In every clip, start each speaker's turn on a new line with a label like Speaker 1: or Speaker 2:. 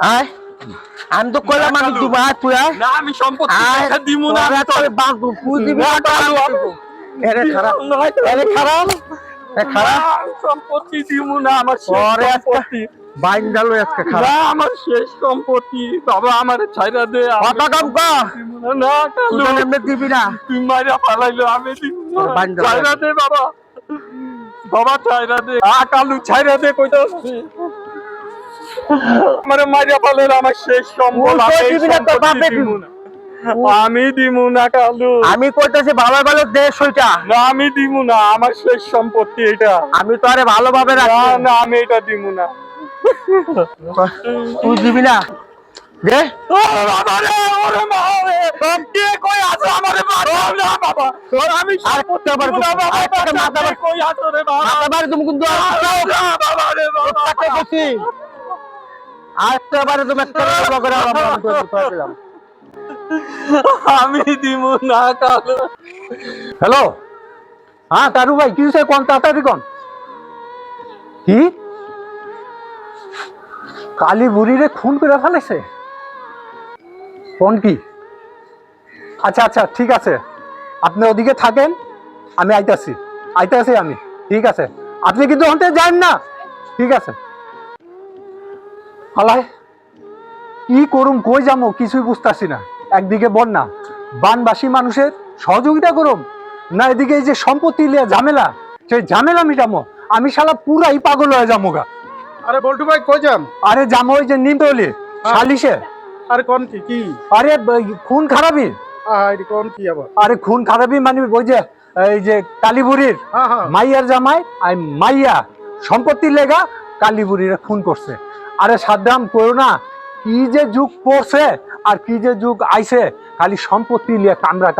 Speaker 1: আয় আমি তো কইলাম আমি দিব তুই আয়
Speaker 2: না আমি সম্পত্তি দেখা দিব না
Speaker 1: তুই দিবি এরে খারাপ এরে খারাপ খারাপ
Speaker 2: সম্পত্তি দিব না আমার
Speaker 1: পরে
Speaker 2: সম্পত্তি
Speaker 1: বাইন গেল আজকে
Speaker 2: না
Speaker 1: খারাপ
Speaker 2: আমার শেষ সম্পত্তি বাবা আমার ছাইরা দে
Speaker 1: কথা কম ক
Speaker 2: না কালু
Speaker 1: তুই এমনি দিবি না
Speaker 2: তুই মাইরা পালাইলো আমি দিব না
Speaker 1: বাইন গেল
Speaker 2: ছাইরা দে বাবা বাবা ছাইরা দে কালু ছাইরা দে কইতাছি আমারে মাইরা পালাইলো আমার শেষ সম্পত্তি
Speaker 1: তুই দিবি না তোর বাপে দিব না
Speaker 2: আমি দিব না কালু
Speaker 1: আমি কইতাছি ভালো ভালো দেশ ওইটা
Speaker 2: না আমি দিব না আমার শেষ সম্পত্তি এটা
Speaker 1: আমি তো আরে ভালোভাবে
Speaker 2: না
Speaker 1: রাখছি
Speaker 2: না আমি এটা দিব না
Speaker 1: তুই দিবি না দে
Speaker 2: ও বাবা রে ওরে মা রে কে কই আছো আমারে মারো না বাবা আমি
Speaker 1: আর করতে পারবো
Speaker 2: না বাবা
Speaker 1: আর মাথা বার
Speaker 2: কই আছো রে বাবা
Speaker 1: মাথা বার তুমি কিন্তু
Speaker 2: না বাবা রে বাবা
Speaker 1: কাটে গেছি আজকে বারে তুমি একটা করে আরম্ভ করে দিলাম
Speaker 2: আমি দিব না কালু
Speaker 1: হ্যালো হ্যাঁ তারু ভাই কি হইছে কোন তাড়াতাড়ি কোন কি কালী বুড়িরে খুন করে ফেলেছে কোন কি আচ্ছা আচ্ছা ঠিক আছে আপনি ওদিকে থাকেন আমি আইতাছি আমি ঠিক আছে আপনি কিন্তু হতে যান না ঠিক আছে আলাই কি করুম কই যাবো কিছুই বুঝতাছি না একদিকে বন্যা বানবাসী মানুষের সহযোগিতা করুম না এদিকে এই যে সম্পত্তি লিয়া ঝামেলা সেই ঝামেলা মিটামো আমি শালা পুরাই পাগল হয়ে যাবো গা
Speaker 3: আরে বল্টু ভাই কই যান?
Speaker 1: আরে যাবো ওই যে নিমতলি সালিশে
Speaker 3: আরে কোন কি কি?
Speaker 1: আরে খুন খারাপি
Speaker 3: আরে কোন কি আবার?
Speaker 1: আরে খুন খারাপি মানে ওই যে এই যে কালীবুড়ির
Speaker 3: হ্যাঁ হ্যাঁ
Speaker 1: মাইয়ার জামাই আর মাইয়া সম্পত্তির লেগা কালীবুড়িরে খুন করছে আরে সাদ্দাম কইও না কি যে যুগ পড়ছে আর কি যে যুগ আইছে খালি সম্পত্তি লিয়া কামড়া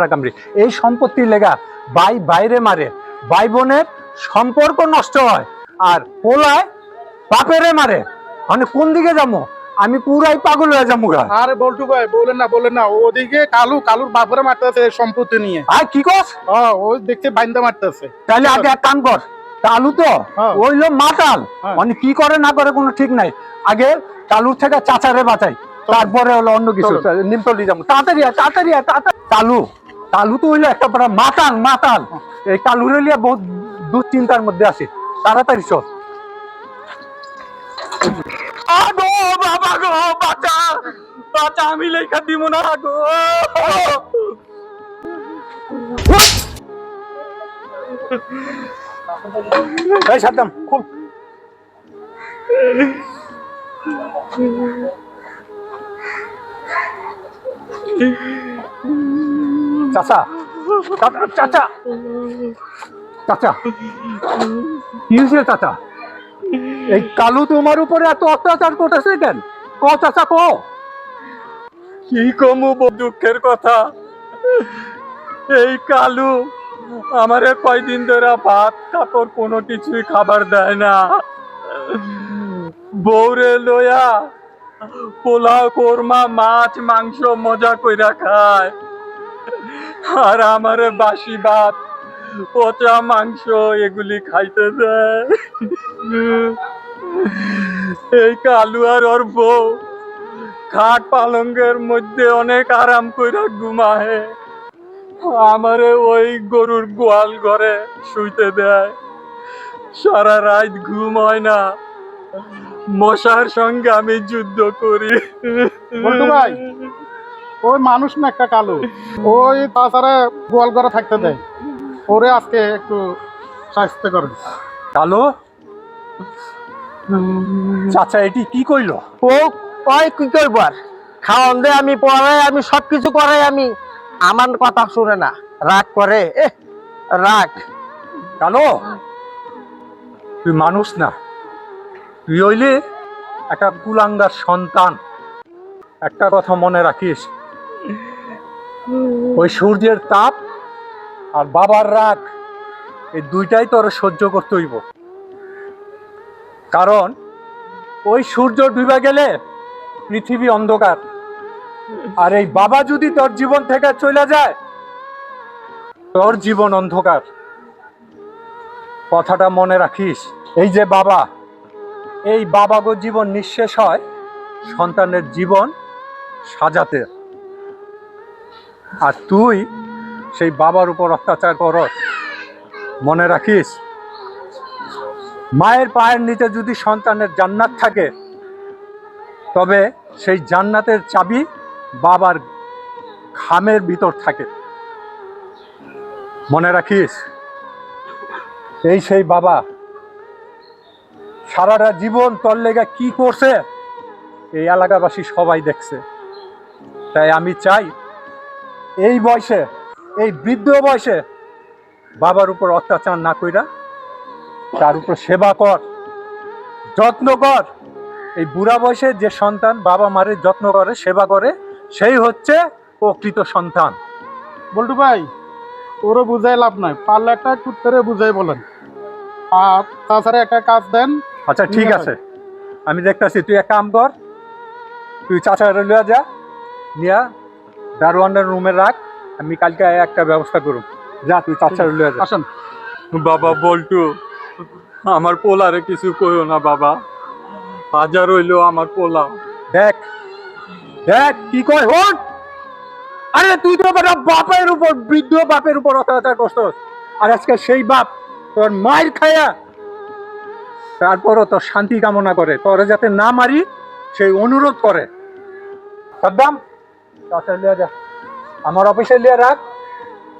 Speaker 1: কামড়ি এই সম্পত্তির লেগা ভাই বাইরে মারে ভাই বোনের সম্পর্ক নষ্ট হয় আর পোলায় বাপেরে মারে মানে কোন দিকে যাবো আমি পুরাই পাগল হয়ে যাবো গা
Speaker 3: আরে বল্টু ভাই বলেন না ওদিকে কালুর বাপরে মারতেছে সম্পত্তি নিয়ে।
Speaker 1: আর কি কস
Speaker 3: ও দেখতে বাইন্দা মারতেছে।
Speaker 1: তাহলে আগে এক কাম কর কালু তো
Speaker 3: হ্যাঁ।
Speaker 1: ওইলো মাতাল
Speaker 3: হ্যাঁ।
Speaker 1: মানে কি করে না করে কোনো ঠিক নাই আগে কালুর থেকে চাচারে বাঁচাই তারপরে হলো অন্য কিছু নিমতলি যাবো তাড়াতাড়ি কালু তো হইলো একটা বড় মাতাল এই কালুর লিয়া বহুত দুশ্চিন্তার মধ্যে আছে তাড়াতাড়ি চল
Speaker 2: আগো বাবা গো বাঁচা বাঁচা আমি লেখা দিব না গো
Speaker 1: এই সাদ্দাম খুব চাচা চাচা চাচা কি হয়েছে চাচা এই কালু তোমার উপরে এত অত্যাচার করতেছে কেন ক চাচা ক
Speaker 2: কি কমু দুঃখের কথা এই কালু আমারে কয়দিন ধরে ভাত কাপড় কোনো কিছুই খাবার দেয় না বউরে লয়া পোলাও কোরমা মাছ মাংস মজা কইরা খায় আর আমারে বাসি ভাত পচা মাংস এগুলি খাইতে দেয় এই কালু আর ওর বউ খাট পালঙ্গের মধ্যে অনেক আরাম কইরা ঘুমায় আমারে ওই গরুর গোয়াল ঘরে শুইতে দেয় সারা রাত ঘুম হয় না মশার সঙ্গে আমি যুদ্ধ করি
Speaker 3: বল্টু ভাই ওই মানুষ না একটা কালু ওই তাছাড়া গোয়াল ঘরে থাকতে দেয় ওরে আজকে একটু স্বাস্থ্য করে।
Speaker 1: কালু চাচা এটি কি কইলো
Speaker 4: ও কয় কি করবো আর খাওয়ান দে আমি পড়াই আমি সবকিছু করাই আমি আমার কথা শুনে না রাগ করে রাগ
Speaker 1: কালো তুই মানুষ না তুই হইলে একটা কুলাঙ্গার সন্তান একটা কথা মনে রাখিস ওই সূর্যের তাপ আর বাবার রাগ এই দুইটাই তোর সহ্য করতে হইব কারণ ওই সূর্য ডুবে গেলে পৃথিবী অন্ধকার আর এই বাবা যদি তোর জীবন থেকে চলে যায় তোর জীবন অন্ধকার কথাটা মনে রাখিস এই যে বাবা এই বাবাগো জীবন নিঃশেষ হয় সন্তানের জীবন সাজাতে, আর তুই সেই বাবার উপর অত্যাচার করস। মনে রাখিস, মায়ের পায়ের নিচে যদি সন্তানের জান্নাত থাকে, তবে সেই জান্নাতের চাবি বাবার ঘামের ভিতর থাকে। মনে রাখিস, এই সেই বাবা সারাটা জীবন তোর লেগে কি করছে এই এলাকাবাসী সবাই দেখছে। তাই আমি চাই এই বয়সে, এই বৃদ্ধ বয়সে বাবার উপর অত্যাচার না কইরা তার উপর সেবা কর, যত্ন কর। এই বুড়া বয়সে যে সন্তান বাবা মায়ের যত্ন করে, সেবা করে, সেই হচ্ছে প্রকৃত সন্তান।
Speaker 3: বল্টু ভাই, ওরে বুঝাই লাভ নাই, পারলে একটা কুত্তরে বুঝাই বলেন। আর তাছাড়া একটা কাজ দেন।
Speaker 1: আচ্ছা ঠিক আছে, আমি দেখতেছি। তুই এক কাম কর, তুই চাচার লিয়া যা, নিয়া দারোয়ানের রুমে রাখ, আমি কালকে একটা ব্যবস্থা করুম। যা, তুই চাচার লিয়া যা।
Speaker 3: আসেন।
Speaker 2: বাবা বল্টু, আমার পোলারে কিছু কইও না বাবা, হাজার হইলেও আমার পোলা।
Speaker 1: দেখ দেখ কি কয় হন। আরে তুই তো বেটা বাপের উপর, বৃদ্ধ বাপের উপর অত্যাচার করছস, আর আজকে সেই বাপ তোর মায়ের খায়া তারপরও তোর শান্তি কামনা করে, তোরে যাতে না মারি সেই অনুরোধ করে। সাদ্দাম, চাচার লিয়া যা, আমার অফিসে লিয়া রাখ।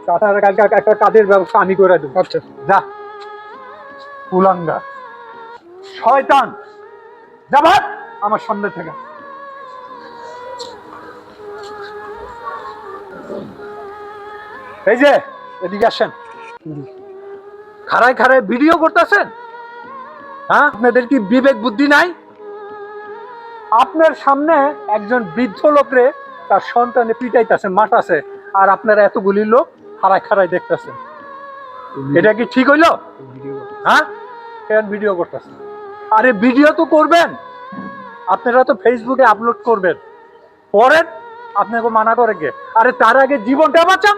Speaker 1: চাচার কালকে একটা কাজের ব্যবস্থা আমি করে দেবো।
Speaker 3: আচ্ছা।
Speaker 1: যা কুলাঙ্গা শয়তান, যা ভাগ আমার সামনে থেকে। এই যে এদিকে আসেন, খাড়ায় খাড়ায় ভিডিও করতেছেন। হ্যাঁ, আপনাদের কি বিবেক বুদ্ধি নাই? আপনার সামনে একজন বৃদ্ধ লোকরে তার সন্তানে পিটাইতেছে, মারতাছে, আর আপনারা এতগুলি লোক খাড়ায় খাড়ায় দেখতেছেন। এটা কি ঠিক হইল? হ্যাঁ, কেন ভিডিও করতেছেন? আরে ভিডিও তো করবেন, আপনারা তো ফেসবুকে আপলোড করবেন, করেন, আপনাকে মানা করে কে? আরে তার আগে জীবনটা বাঁচান।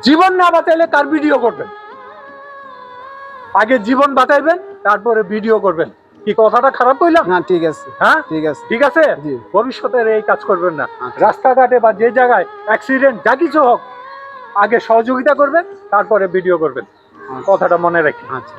Speaker 1: জীবন না বাঁচাইলে কার ভিডিও করবেন? আগে জীবন বাঁচাইবেন, তারপরে ভিডিও করবেন। কি কথাটা খারাপ কইলাম?
Speaker 3: না, ঠিক আছে।
Speaker 1: হ্যাঁ
Speaker 3: ঠিক আছে।
Speaker 1: ঠিক আছে,
Speaker 3: জি।
Speaker 1: ভবিষ্যতে এই কাজ করবেন না।
Speaker 3: আচ্ছা।
Speaker 1: রাস্তাঘাটে বা যে জায়গায় অ্যাক্সিডেন্ট যা কিছু হোক, আগে সহযোগিতা করবেন, তারপরে ভিডিও করবেন। কথাটা মনে রাখি।
Speaker 3: আচ্ছা।